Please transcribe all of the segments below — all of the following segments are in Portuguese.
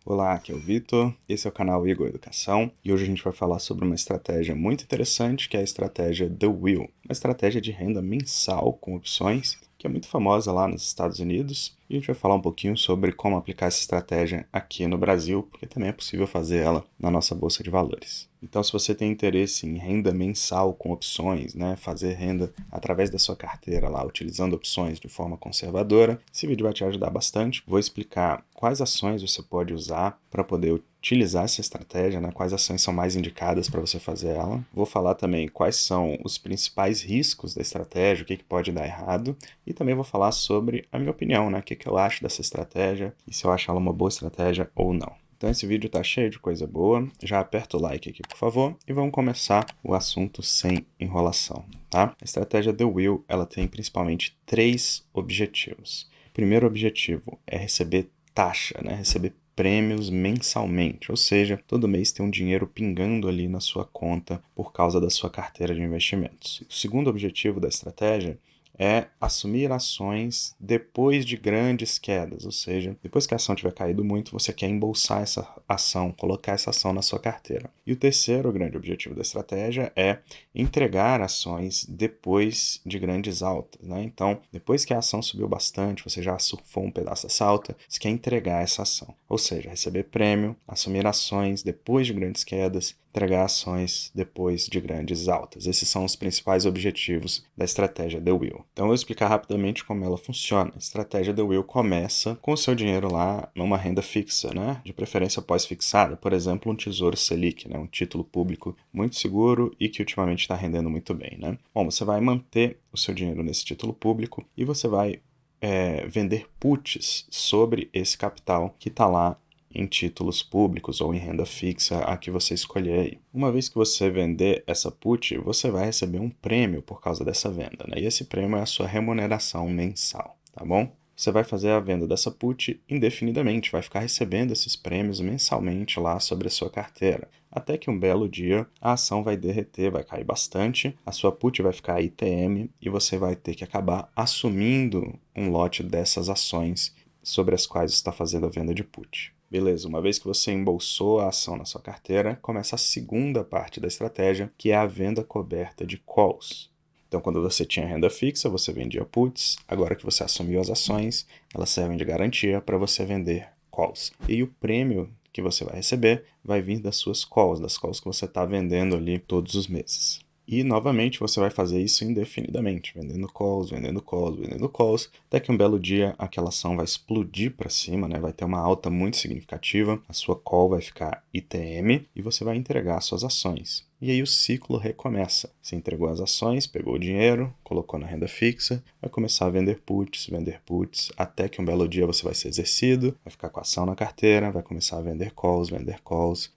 Olá, aqui é o Vitor, esse é o canal Igor Educação e hoje a gente vai falar sobre uma estratégia muito interessante que é a estratégia The Wheel, uma estratégia de renda mensal com opções que é muito famosa lá nos Estados Unidos e a gente vai falar um pouquinho sobre como aplicar essa estratégia aqui no Brasil, porque também é possível fazer ela na nossa Bolsa de Valores. Então, se você tem interesse em renda mensal com opções, fazer renda através da sua carteira lá, utilizando opções de forma conservadora, esse vídeo vai te ajudar bastante. Vou explicar quais ações você pode usar para poder utilizar essa estratégia, quais ações são mais indicadas para você fazer ela. Vou falar também quais são os principais riscos da estratégia, o que pode dar errado, e também vou falar sobre a minha opinião, o que eu acho dessa estratégia e se eu acho ela uma boa estratégia ou não. Então esse vídeo tá cheio de coisa boa, já aperta o like aqui por favor e vamos começar o assunto sem enrolação, tá? A estratégia The Wheel, ela tem principalmente 3 objetivos. O primeiro objetivo é receber taxa, receber prêmios mensalmente, ou seja, todo mês tem um dinheiro pingando ali na sua conta por causa da sua carteira de investimentos. O segundo objetivo da estratégia é assumir ações depois de grandes quedas, ou seja, depois que a ação tiver caído muito, você quer embolsar essa ação, colocar essa ação na sua carteira. E o terceiro grande objetivo da estratégia é entregar ações depois de grandes altas, Então, depois que a ação subiu bastante, você já surfou um pedaço dessa alta, você quer entregar essa ação, ou seja, receber prêmio, assumir ações depois de grandes quedas, entregar ações depois de grandes altas. Esses são os principais objetivos da estratégia The Wheel. Então eu vou explicar rapidamente como ela funciona. A estratégia The Wheel começa com o seu dinheiro lá numa renda fixa, de preferência pós-fixada, por exemplo, um Tesouro Selic, um título público muito seguro e que ultimamente está rendendo muito bem. Bom, você vai manter o seu dinheiro nesse título público e você vai vender puts sobre esse capital que está lá em títulos públicos ou em renda fixa, a que você escolher aí. Uma vez que você vender essa put, você vai receber um prêmio por causa dessa venda, E esse prêmio é a sua remuneração mensal, tá bom? Você vai fazer a venda dessa put indefinidamente, vai ficar recebendo esses prêmios mensalmente lá sobre a sua carteira. Até que um belo dia a ação vai derreter, vai cair bastante, a sua put vai ficar ITM e você vai ter que acabar assumindo um lote dessas ações sobre as quais está fazendo a venda de put. Beleza, uma vez que você embolsou a ação na sua carteira, começa a segunda parte da estratégia, que é a venda coberta de calls. Então, quando você tinha renda fixa, você vendia puts. Agora que você assumiu as ações, elas servem de garantia para você vender calls. E o prêmio que você vai receber vai vir das suas calls, das calls que você está vendendo ali todos os meses. E, novamente, você vai fazer isso indefinidamente, vendendo calls, vendendo calls, vendendo calls, até que um belo dia aquela ação vai explodir para cima, vai ter uma alta muito significativa, a sua call vai ficar ITM e você vai entregar suas ações. E aí o ciclo recomeça. Você entregou as ações, pegou o dinheiro, colocou na renda fixa, vai começar a vender puts, até que um belo dia você vai ser exercido, vai ficar com a ação na carteira, vai começar a vender calls,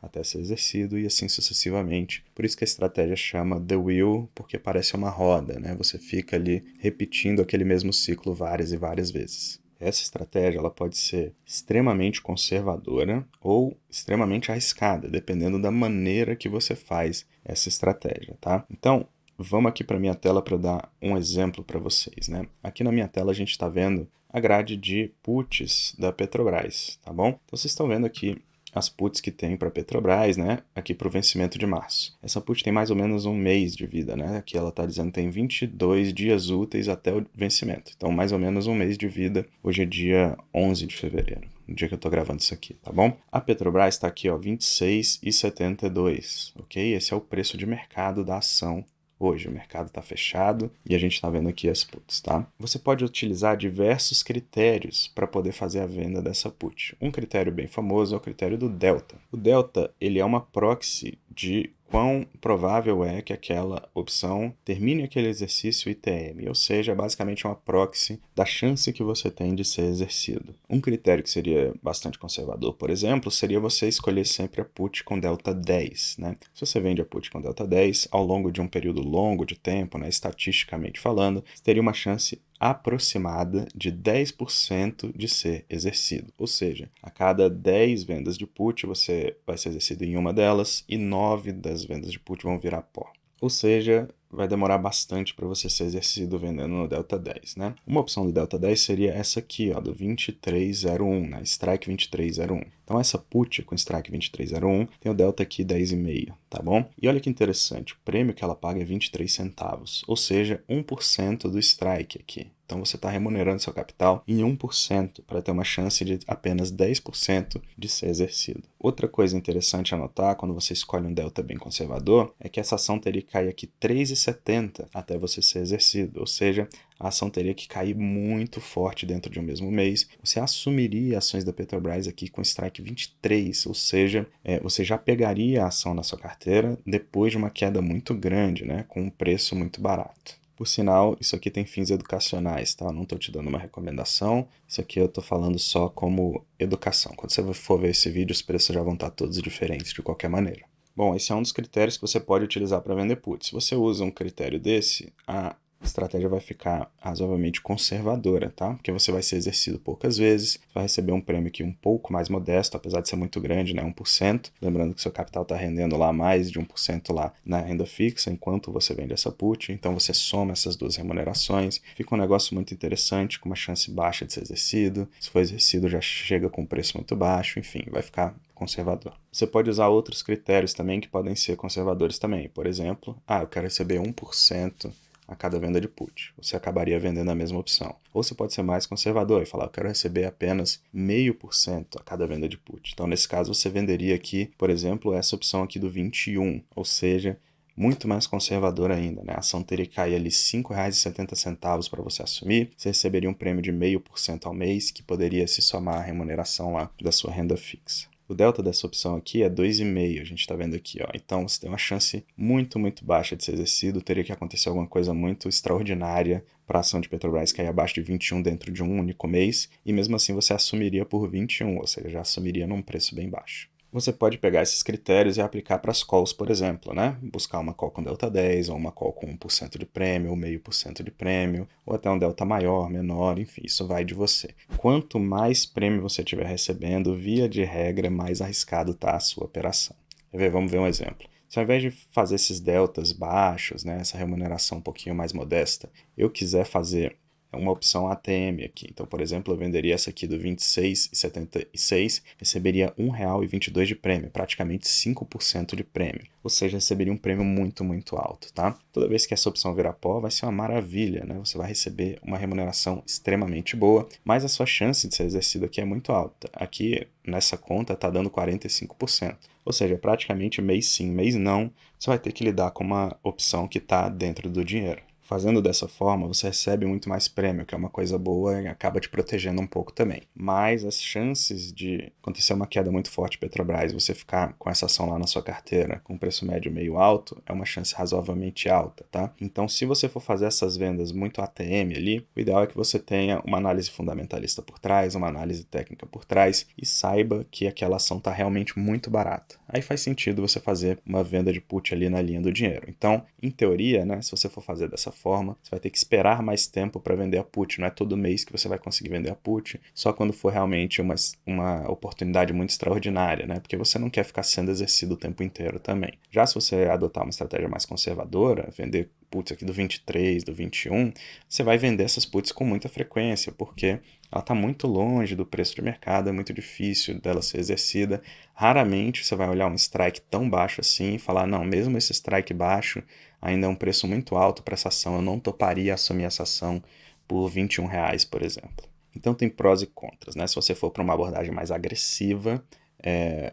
até ser exercido e assim sucessivamente. Por isso que a estratégia chama The Wheel, porque parece uma roda, Você fica ali repetindo aquele mesmo ciclo várias e várias vezes. Essa estratégia ela pode ser extremamente conservadora ou extremamente arriscada, dependendo da maneira que você faz essa estratégia, tá? Então, vamos aqui para a minha tela para dar um exemplo para vocês, Aqui na minha tela a gente está vendo a grade de puts da Petrobras, tá bom? Então, vocês estão vendo aqui as puts que tem para a Petrobras, aqui para o vencimento de março. Essa put tem mais ou menos um mês de vida, Aqui ela está dizendo que tem 22 dias úteis até o vencimento. Então, mais ou menos um mês de vida. Hoje é dia 11 de fevereiro, no dia que eu estou gravando isso aqui, tá bom? A Petrobras está aqui, ó, 26,72, ok? Esse é o preço de mercado da ação. Hoje o mercado está fechado e a gente está vendo aqui as puts, tá? Você pode utilizar diversos critérios para poder fazer a venda dessa put. Um critério bem famoso é o critério do delta. O delta, ele é uma proxy de quão provável é que aquela opção termine aquele exercício ITM, ou seja, basicamente uma proxy da chance que você tem de ser exercido. Um critério que seria bastante conservador, por exemplo, seria você escolher sempre a put com delta 10, Se você vende a put com delta 10, ao longo de um período longo de tempo, estatisticamente falando, você teria uma chance aproximada de 10% de ser exercido. Ou seja, a cada 10 vendas de put, você vai ser exercido em uma delas e 9 das vendas de put vão virar pó. Ou seja, vai demorar bastante para você ser exercido vendendo no Delta 10, Uma opção do Delta 10 seria essa aqui, ó, do 2301, Strike 2301. Então essa put com strike 23,01 tem o delta aqui 10,5, tá bom? E olha que interessante, o prêmio que ela paga é 23 centavos, ou seja, 1% do strike aqui. Então você está remunerando seu capital em 1% para ter uma chance de apenas 10% de ser exercido. Outra coisa interessante a notar quando você escolhe um delta bem conservador é que essa ação teria que cair aqui 3,70 até você ser exercido, ou seja, a ação teria que cair muito forte dentro de um mesmo mês. Você assumiria ações da Petrobras aqui com strike 23, ou seja, você já pegaria a ação na sua carteira depois de uma queda muito grande, né, com um preço muito barato. Por sinal, isso aqui tem fins educacionais, tá? Eu não estou te dando uma recomendação, isso aqui eu estou falando só como educação. Quando você for ver esse vídeo, os preços já vão estar todos diferentes de qualquer maneira. Bom, esse é um dos critérios que você pode utilizar para vender put. Se você usa um critério desse, a estratégia vai ficar razoavelmente conservadora, tá? Porque você vai ser exercido poucas vezes, vai receber um prêmio aqui um pouco mais modesto, apesar de ser muito grande, né? 1%. Lembrando que seu capital está rendendo lá mais de 1% lá na renda fixa, enquanto você vende essa put. Então você soma essas duas remunerações. Fica um negócio muito interessante, com uma chance baixa de ser exercido. Se for exercido, já chega com um preço muito baixo. Enfim, vai ficar conservador. Você pode usar outros critérios também que podem ser conservadores também. Por exemplo, eu quero receber 1% a cada venda de put. Você acabaria vendendo a mesma opção. Ou você pode ser mais conservador e falar, eu quero receber apenas 0,5% a cada venda de put. Então, nesse caso, você venderia aqui, por exemplo, essa opção aqui do 21, ou seja, muito mais conservador ainda, né? A ação teria que cair ali R$ 5,70 para você assumir, você receberia um prêmio de 0,5% ao mês, que poderia se somar à remuneração lá da sua renda fixa. O delta dessa opção aqui é 2,5, a gente está vendo aqui, ó. Então você tem uma chance muito, muito baixa de ser exercido, teria que acontecer alguma coisa muito extraordinária para a ação de Petrobras cair abaixo de 21 dentro de um único mês, e mesmo assim você assumiria por 21, ou seja, já assumiria num preço bem baixo. Você pode pegar esses critérios e aplicar para as calls, por exemplo, né? Buscar uma call com delta 10, ou uma call com 1% de prêmio, ou 0,5% de prêmio, ou até um delta maior, menor, enfim, isso vai de você. Quanto mais prêmio você estiver recebendo, via de regra, mais arriscado está a sua operação. Quer ver? Vamos ver um exemplo. Se ao invés de fazer esses deltas baixos, né, essa remuneração um pouquinho mais modesta, eu quiser fazer uma opção ATM aqui. Então, por exemplo, eu venderia essa aqui do 26,76, receberia R$ 1,22 de prêmio, praticamente 5% de prêmio. Ou seja, receberia um prêmio muito, muito alto, tá? Toda vez que essa opção virar pó, vai ser uma maravilha, né? Você vai receber uma remuneração extremamente boa, mas a sua chance de ser exercido aqui é muito alta. Aqui, nessa conta, está dando 45%. Ou seja, praticamente mês sim, mês não, você vai ter que lidar com uma opção que está dentro do dinheiro. Fazendo dessa forma, você recebe muito mais prêmio, que é uma coisa boa e acaba te protegendo um pouco também. Mas as chances de acontecer uma queda muito forte de Petrobras, você ficar com essa ação lá na sua carteira com preço médio meio alto, é uma chance razoavelmente alta, tá? Então, se você for fazer essas vendas muito ATM ali, o ideal é que você tenha uma análise fundamentalista por trás, uma análise técnica por trás e saiba que aquela ação está realmente muito barata. Aí faz sentido você fazer uma venda de put ali na linha do dinheiro. Então, em teoria, né, se você for fazer dessa forma, você vai ter que esperar mais tempo para vender a put. Não é todo mês que você vai conseguir vender a put, só quando for realmente uma oportunidade muito extraordinária, né? Porque você não quer ficar sendo exercido o tempo inteiro também. Já se você adotar uma estratégia mais conservadora, vender puts aqui do 23, do 21, você vai vender essas puts com muita frequência, porque ela está muito longe do preço de mercado, é muito difícil dela ser exercida. Raramente você vai olhar um strike tão baixo assim e falar, não, mesmo esse strike baixo ainda é um preço muito alto para essa ação, eu não toparia assumir essa ação por R$ 21, por exemplo. Então tem prós e contras, né? Se você for para uma abordagem mais agressiva,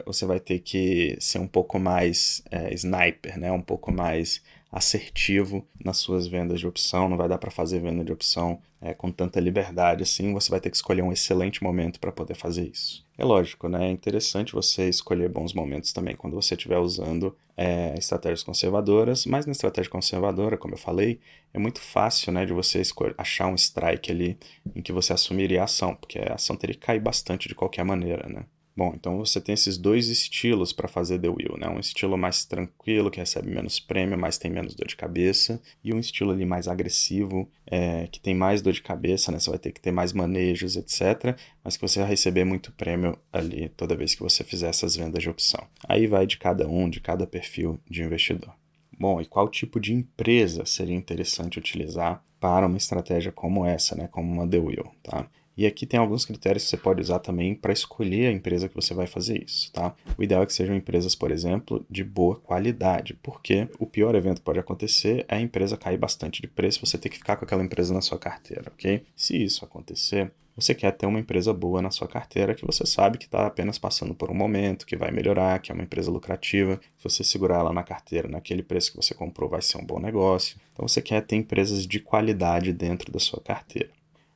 você vai ter que ser um pouco mais sniper, né? Um pouco mais assertivo nas suas vendas de opção, não vai dar para fazer venda de opção com tanta liberdade assim, você vai ter que escolher um excelente momento para poder fazer isso. É lógico, né? É interessante você escolher bons momentos também quando você estiver usando estratégias conservadoras, mas na estratégia conservadora, como eu falei, é muito fácil, né, de você achar um strike ali em que você assumiria a ação, porque a ação teria que cair bastante de qualquer maneira, né? Bom, então você tem esses dois estilos para fazer The Wheel, né? Um estilo mais tranquilo, que recebe menos prêmio, mas tem menos dor de cabeça, e um estilo ali mais agressivo, que tem mais dor de cabeça, né? Você vai ter que ter mais manejos, etc., mas que você vai receber muito prêmio ali toda vez que você fizer essas vendas de opção. Aí vai de cada um, de cada perfil de investidor. Bom, e qual tipo de empresa seria interessante utilizar para uma estratégia como essa, né? Como uma The Wheel, tá? E aqui tem alguns critérios que você pode usar também para escolher a empresa que você vai fazer isso, tá? O ideal é que sejam empresas, por exemplo, de boa qualidade, porque o pior evento que pode acontecer é a empresa cair bastante de preço, você ter que ficar com aquela empresa na sua carteira, ok? Se isso acontecer, você quer ter uma empresa boa na sua carteira que você sabe que está apenas passando por um momento, que vai melhorar, que é uma empresa lucrativa. Se você segurar ela na carteira naquele preço que você comprou, vai ser um bom negócio. Então você quer ter empresas de qualidade dentro da sua carteira.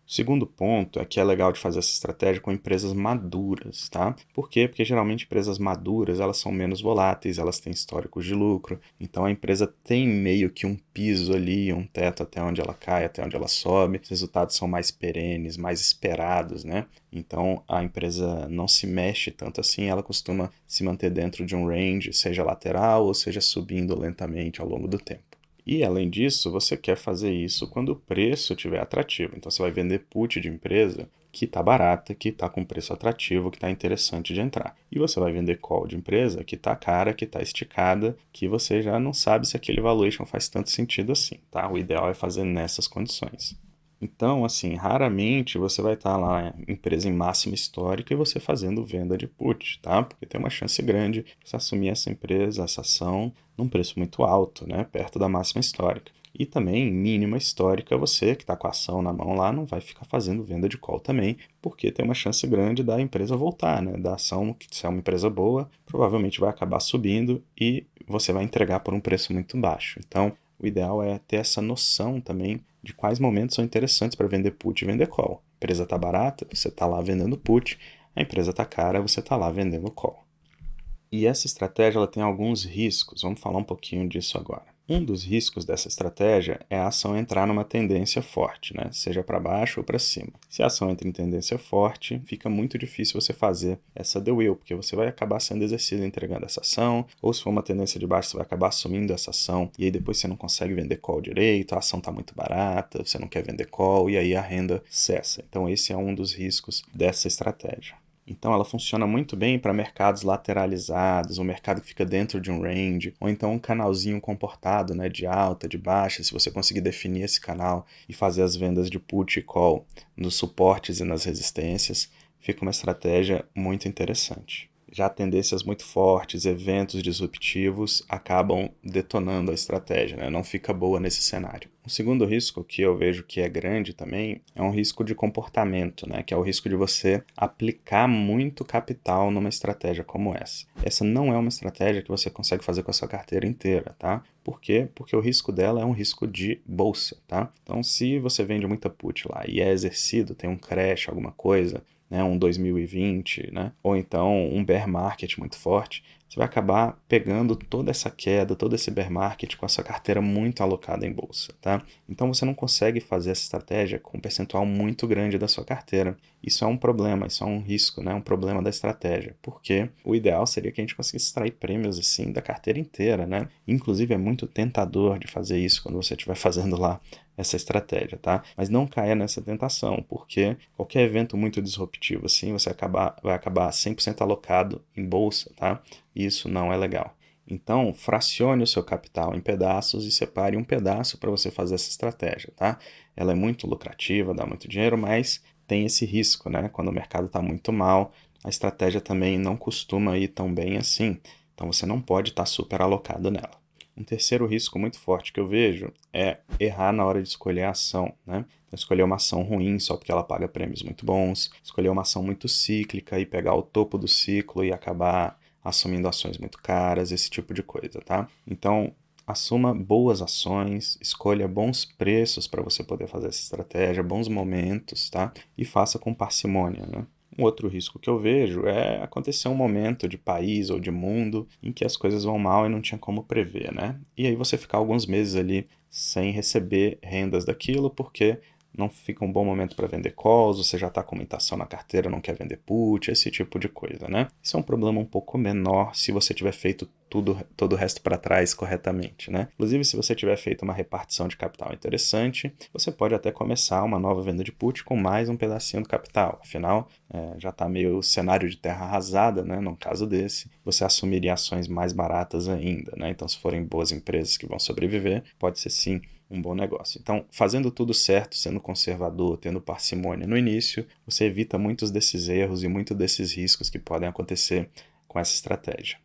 O segundo ponto é que é legal de fazer essa estratégia com empresas maduras, tá? Por quê? Porque geralmente empresas maduras, elas são menos voláteis, elas têm históricos de lucro, então a empresa tem meio que um piso ali, um teto até onde ela cai, até onde ela sobe, os resultados são mais perenes, mais esperados, né? Então a empresa não se mexe tanto assim, ela costuma se manter dentro de um range, seja lateral ou seja subindo lentamente ao longo do tempo. E, além disso, você quer fazer isso quando o preço estiver atrativo. Então, você vai vender put de empresa que está barata, que está com preço atrativo, que está interessante de entrar. E você vai vender call de empresa que está cara, que está esticada, que você já não sabe se aquele valuation faz tanto sentido assim, tá? O ideal é fazer nessas condições. Então, assim, raramente você vai estar lá, empresa em máxima histórica, e você fazendo venda de put, tá? Porque tem uma chance grande de você assumir essa empresa, essa ação, num preço muito alto, né? Perto da máxima histórica. E também, em mínima histórica, você que está com a ação na mão lá não vai ficar fazendo venda de call também, porque tem uma chance grande da empresa voltar, né? Da ação, que se é uma empresa boa, provavelmente vai acabar subindo e você vai entregar por um preço muito baixo. Então, o ideal é ter essa noção também de quais momentos são interessantes para vender put e vender call. A empresa está barata, você está lá vendendo put, a empresa está cara, você está lá vendendo call. E essa estratégia ela tem alguns riscos, vamos falar um pouquinho disso agora. Um dos riscos dessa estratégia é a ação entrar numa tendência forte, né? Seja para baixo ou para cima. Se a ação entra em tendência forte, fica muito difícil você fazer essa the wheel, porque você vai acabar sendo exercido entregando essa ação, ou se for uma tendência de baixo, você vai acabar assumindo essa ação, e aí depois você não consegue vender call direito, a ação está muito barata, você não quer vender call, e aí a renda cessa. Então esse é um dos riscos dessa estratégia. Então ela funciona muito bem para mercados lateralizados, um mercado que fica dentro de um range, ou então um canalzinho comportado, né, de alta, de baixa, se você conseguir definir esse canal e fazer as vendas de put e call nos suportes e nas resistências, fica uma estratégia muito interessante. Já tendências muito fortes, eventos disruptivos acabam detonando a estratégia, né? Não fica boa nesse cenário. O segundo risco que eu vejo que é grande também é um risco de comportamento, né? Que é o risco de você aplicar muito capital numa estratégia como essa. Essa não é uma estratégia que você consegue fazer com a sua carteira inteira, tá? Por quê? Porque o risco dela é um risco de bolsa, tá? Então, se você vende muita put lá e é exercido, tem um crash, alguma coisa, né, um 2020, né, ou então um bear market muito forte, você vai acabar pegando toda essa queda, todo esse bear market com a sua carteira muito alocada em bolsa, tá? Então você não consegue fazer essa estratégia com um percentual muito grande da sua carteira. Isso é um problema, isso é um risco, né? Um problema da estratégia, porque o ideal seria que a gente conseguisse extrair prêmios assim da carteira inteira, né? Inclusive é muito tentador de fazer isso quando você estiver fazendo lá essa estratégia, tá? Mas não caia nessa tentação, porque qualquer evento muito disruptivo assim, você vai acabar 100% alocado em bolsa, tá? Isso não é legal. Então, fracione o seu capital em pedaços e separe um pedaço para você fazer essa estratégia, tá? Ela é muito lucrativa, dá muito dinheiro, mas tem esse risco, né? Quando o mercado está muito mal, a estratégia também não costuma ir tão bem assim. Então, você não pode estar super alocado nela. Um terceiro risco muito forte que eu vejo é errar na hora de escolher a ação, né? Então, escolher uma ação ruim só porque ela paga prêmios muito bons, escolher uma ação muito cíclica e pegar o topo do ciclo e acabar assumindo ações muito caras, esse tipo de coisa, tá? Então, assuma boas ações, escolha bons preços para você poder fazer essa estratégia, bons momentos, tá? E faça com parcimônia, né? Um outro risco que eu vejo é acontecer um momento de país ou de mundo em que as coisas vão mal e não tinha como prever, né? E aí você ficar alguns meses ali sem receber rendas daquilo porque não fica um bom momento para vender calls, você já está com muita ação na carteira, não quer vender put, esse tipo de coisa, né? Isso é um problema um pouco menor se você tiver feito todo o resto para trás corretamente, né? Inclusive, se você tiver feito uma repartição de capital interessante, você pode até começar uma nova venda de put com mais um pedacinho do capital. Afinal, já está meio cenário de terra arrasada, né? Num caso desse, você assumiria ações mais baratas ainda, né? Então, se forem boas empresas que vão sobreviver, pode ser sim um bom negócio. Então, fazendo tudo certo, sendo conservador, tendo parcimônia no início, você evita muitos desses erros e muitos desses riscos que podem acontecer com essa estratégia.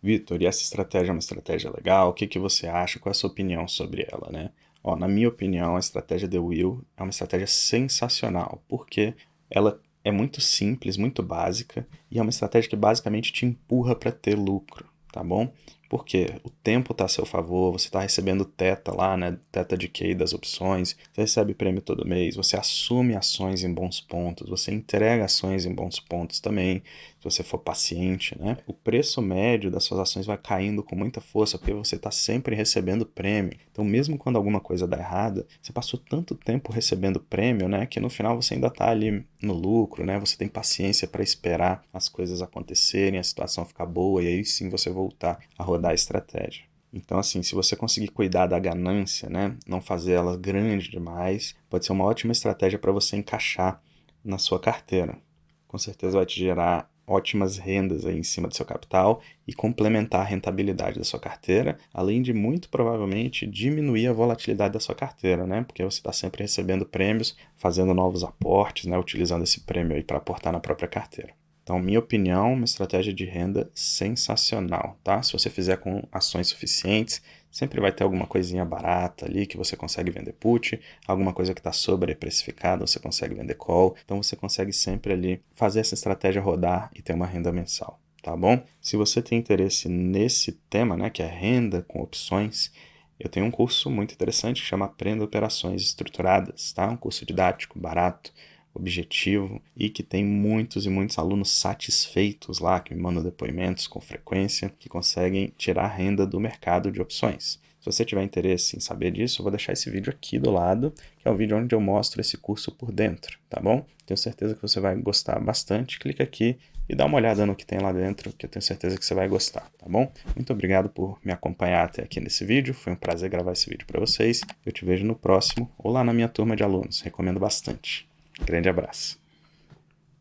Vitor, e essa estratégia é uma estratégia legal? O que que você acha? Qual é a sua opinião sobre ela, né? Ó, na minha opinião, a estratégia The Wheel é uma estratégia sensacional, porque ela é muito simples, muito básica, e é uma estratégia que basicamente te empurra para ter lucro, tá bom? Porque o tempo está a seu favor, você está recebendo teta lá, né? Teta de K das opções, você recebe prêmio todo mês, você assume ações em bons pontos, você entrega ações em bons pontos também, se você for paciente, né? O preço médio das suas ações vai caindo com muita força, porque você está sempre recebendo prêmio. Então, mesmo quando alguma coisa dá errada, você passou tanto tempo recebendo prêmio, né? Que no final você ainda está ali no lucro, né? Você tem paciência para esperar as coisas acontecerem, a situação ficar boa, e aí sim você voltar a rodar a estratégia. Então, assim, se você conseguir cuidar da ganância, né, não fazer ela grande demais, pode ser uma ótima estratégia para você encaixar na sua carteira. Com certeza vai te gerar ótimas rendas aí em cima do seu capital e complementar a rentabilidade da sua carteira, além de muito provavelmente diminuir a volatilidade da sua carteira, né? Porque você está sempre recebendo prêmios, fazendo novos aportes, né? Utilizando esse prêmio aí para aportar na própria carteira. Então, minha opinião, uma estratégia de renda sensacional, tá? Se você fizer com ações suficientes, sempre vai ter alguma coisinha barata ali que você consegue vender put, alguma coisa que está sobreprecificada, você consegue vender call. Então, você consegue sempre ali fazer essa estratégia rodar e ter uma renda mensal, tá bom? Se você tem interesse nesse tema, né, que é renda com opções, eu tenho um curso muito interessante que chama Aprenda Operações Estruturadas, tá? Um curso didático, barato, objetivo e que tem muitos e muitos alunos satisfeitos lá, que me mandam depoimentos com frequência, que conseguem tirar renda do mercado de opções. Se você tiver interesse em saber disso, eu vou deixar esse vídeo aqui do lado, que é o vídeo onde eu mostro esse curso por dentro, tá bom? Tenho certeza que você vai gostar bastante. Clica aqui e dá uma olhada no que tem lá dentro, que eu tenho certeza que você vai gostar, tá bom? Muito obrigado por me acompanhar até aqui nesse vídeo. Foi um prazer gravar esse vídeo para vocês. Eu te vejo no próximo ou lá na minha turma de alunos. Recomendo bastante. Grande abraço.